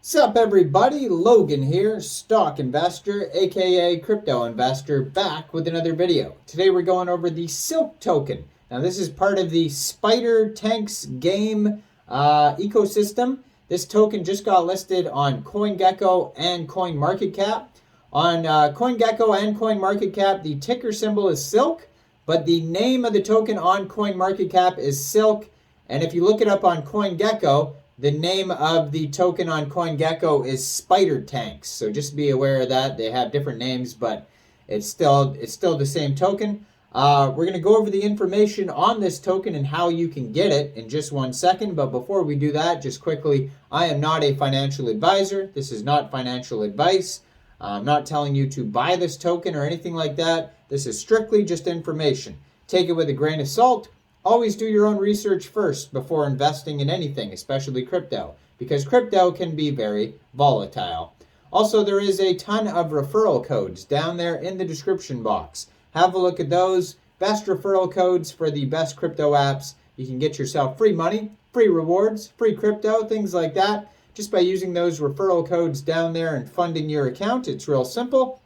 Sup everybody, Logan here, stock investor, aka crypto investor, back with another video. Today we're going over the Silk token. Now this is part of the Spider Tanks game ecosystem. This token just got listed on CoinGecko and CoinMarketCap. On CoinGecko and CoinMarketCap, the ticker symbol is Silk, but the name of the token on CoinMarketCap is Silk. And if you look it up on CoinGecko, the name of the token on CoinGecko is Spider Tanks. So just be aware of that. They have different names, but it's still the same token. We're going to go over the information on this token and how you can get it in just 1 second. But before we do that, just quickly, I am not a financial advisor. This is not financial advice. I'm not telling you to buy this token or anything like that. This is strictly just information. Take it with a grain of salt. Always do your own research first before investing in anything, especially crypto, because crypto can be very volatile. Also, there is a ton of referral codes down there in the description box. Have a look at those. Best referral codes for the best crypto apps. You can get yourself free money, free rewards, free crypto, things like that, just by using those referral codes down there and funding your account. It's real simple.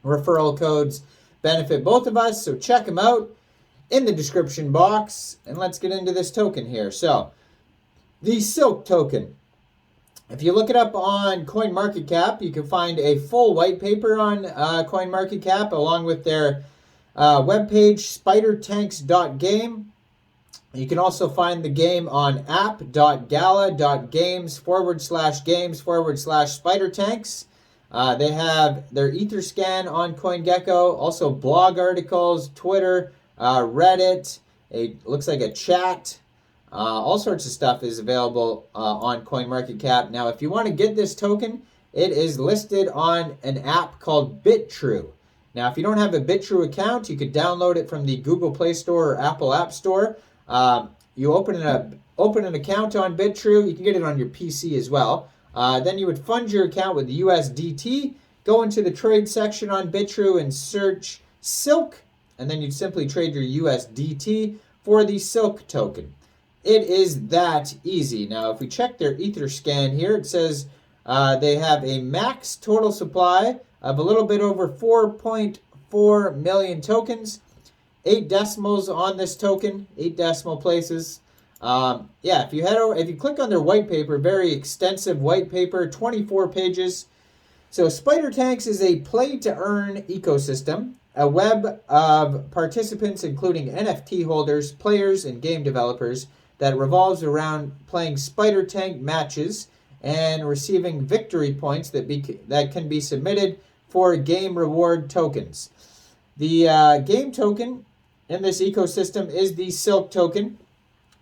Referral codes benefit both of us, so check them out in the description box, and let's get into this token here. So, the Silk token. If you look it up on CoinMarketCap, you can find a full white paper on CoinMarketCap along with their webpage, spidertanks.game. You can also find the game on app.gala.games/games/spidertanks. They have their Etherscan on CoinGecko, also blog articles, Twitter, Reddit, looks like a chat, all sorts of stuff is available on CoinMarketCap. Now, if you want to get this token, it is listed on an app called BITRUE. Now, if you don't have a BITRUE account, you could download it from the Google Play Store or Apple App Store. You open an account on BITRUE. You can get it on your PC as well. Then you would fund your account with USDT, go into the trade section on BITRUE and search Silk, and then you'd simply trade your USDT for the Silk token. It is that easy. Now, if we check their Etherscan here, it says they have a max total supply of a little bit over 4.4 million tokens, 8 decimals on this token, 8 decimal places. If you click on their white paper, very extensive white paper, 24 pages. So Spider Tanks is a play-to-earn ecosystem, a web of participants including NFT holders, players, and game developers that revolves around playing Spider Tank matches and receiving victory points that can be submitted for game reward tokens. The game token in this ecosystem is the Silk token.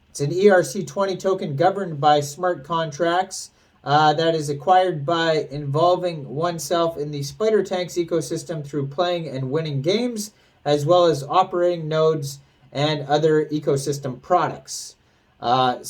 It's an ERC20 token governed by smart contracts that is acquired by involving oneself in the Spider Tanks ecosystem through playing and winning games, as well as operating nodes and other ecosystem products. It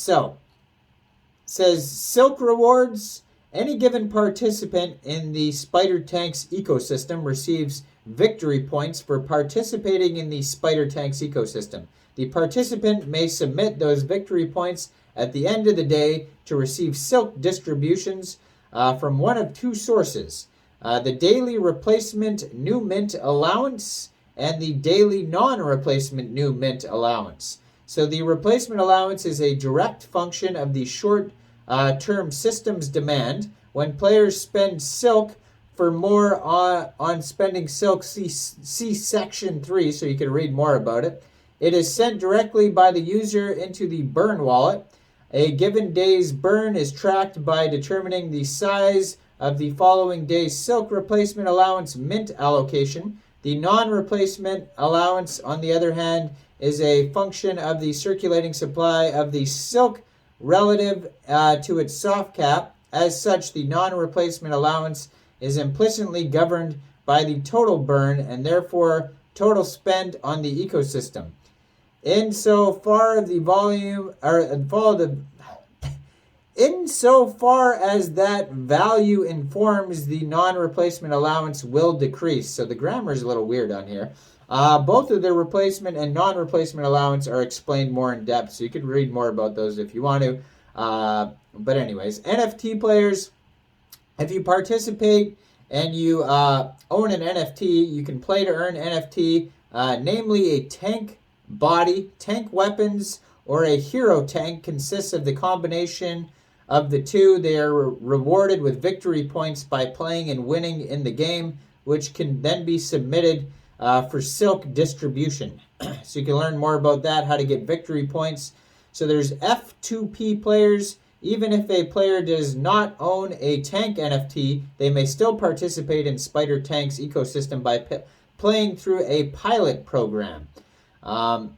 says Silk rewards. Any given participant in the Spider Tanks ecosystem receives victory points for participating in the Spider Tanks ecosystem. The participant may submit those victory points at the end of the day to receive Silk distributions from one of two sources, the daily replacement new mint allowance and the daily non-replacement new mint allowance. So the replacement allowance is a direct function of the short-term systems demand. When players spend Silk, for more on spending Silk, see section 3 so you can read more about it. It is sent directly by the user into the burn wallet. A given day's burn is tracked by determining the size of the following day's Silk replacement allowance mint allocation. The non-replacement allowance, on the other hand, is a function of the circulating supply of the Silk relative to its soft cap. As such, the non-replacement allowance is implicitly governed by the total burn and therefore total spent on the ecosystem. Insofar as that value informs, the non-replacement allowance will decrease. So the grammar is a little weird on here. Both of the replacement and non-replacement allowance are explained more in depth, so you can read more about those if you want to. But anyways, NFT players If you participate and you own an NFT, you can play to earn NFT, namely a tank body, tank weapons, or a hero tank. Consists of the combination of the two. They are rewarded with victory points by playing and winning in the game, which can then be submitted for Silk distribution. So you can learn more about that, how to get victory points. So there's F2P players. Even if a player does not own a tank NFT, they may still participate in Spider Tank's ecosystem by playing through a pilot program. And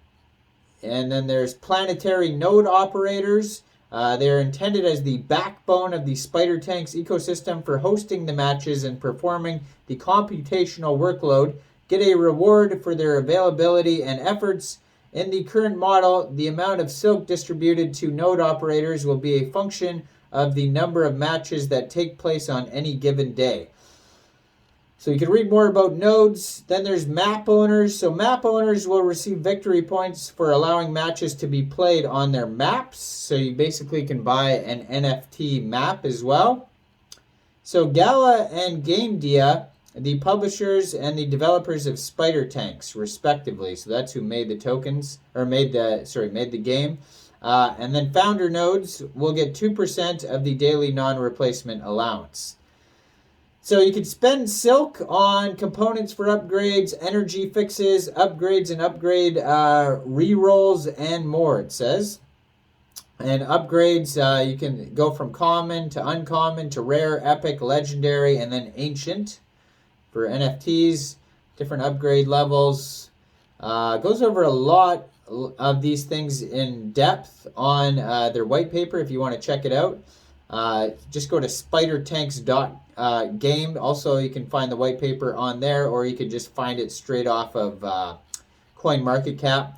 then there's planetary node operators. They are intended as the backbone of the Spider Tank's ecosystem for hosting the matches and performing the computational workload. Get a reward for their availability and efforts. In the current model, the amount of Silk distributed to node operators will be a function of the number of matches that take place on any given day. So you can read more about nodes. Then there's map owners. So map owners will receive victory points for allowing matches to be played on their maps. So you basically can buy an NFT map as well. So Gala and GameDia, the publishers and the developers of Spider Tanks, respectively. So that's who made the tokens, or made the game. And then founder nodes will get 2% of the daily non-replacement allowance. So you can spend Silk on components for upgrades, energy fixes, upgrades and upgrade re-rolls, and more, it says. And upgrades, you can go from common to uncommon to rare, epic, legendary, and then ancient. For NFTs, different upgrade levels. Goes over a lot of these things in depth on their white paper if you want to check it out. Just go to spidertanks.game. Also, you can find the white paper on there, or you could just find it straight off of CoinMarketCap.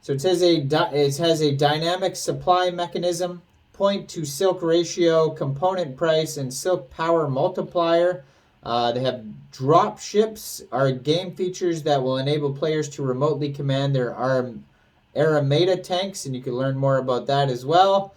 So it says it has a dynamic supply mechanism, point to Silk ratio, component price, and Silk power multiplier. They have drop ships, are game features that will enable players to remotely command their Arameda tanks, and you can learn more about that as well.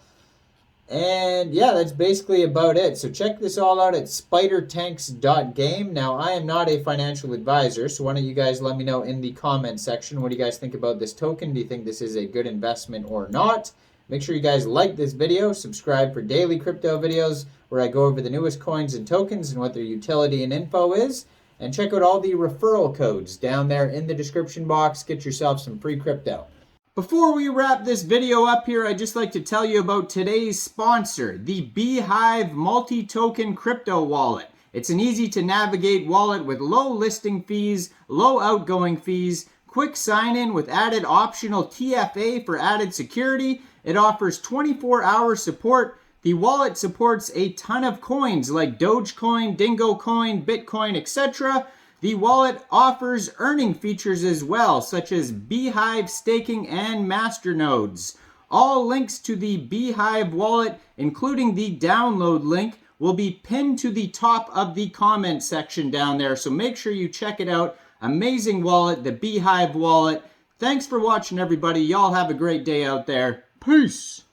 And yeah, that's basically about it. So check this all out at spidertanks.game. Now, I am not a financial advisor, so why don't you guys let me know in the comment section, what do you guys think about this token? Do you think this is a good investment or not? Make sure you guys like this video, subscribe for daily crypto videos where I go over the newest coins and tokens and what their utility and info is. And check out all the referral codes down there in the description box. Get yourself some free crypto. Before we wrap this video up here, I'd just like to tell you about today's sponsor, the Beehive multi-token crypto wallet. It's an easy to navigate wallet with low listing fees, low outgoing fees, quick sign-in with added optional TFA for added security. It offers 24-hour support. The wallet supports a ton of coins like Dogecoin, Dingo Coin, Bitcoin, etc. The wallet offers earning features as well, such as Beehive staking and masternodes. All links to the Beehive wallet, including the download link, will be pinned to the top of the comment section down there. So make sure you check it out. Amazing wallet, the Beehive wallet. Thanks for watching, everybody. Y'all have a great day out there. Peace.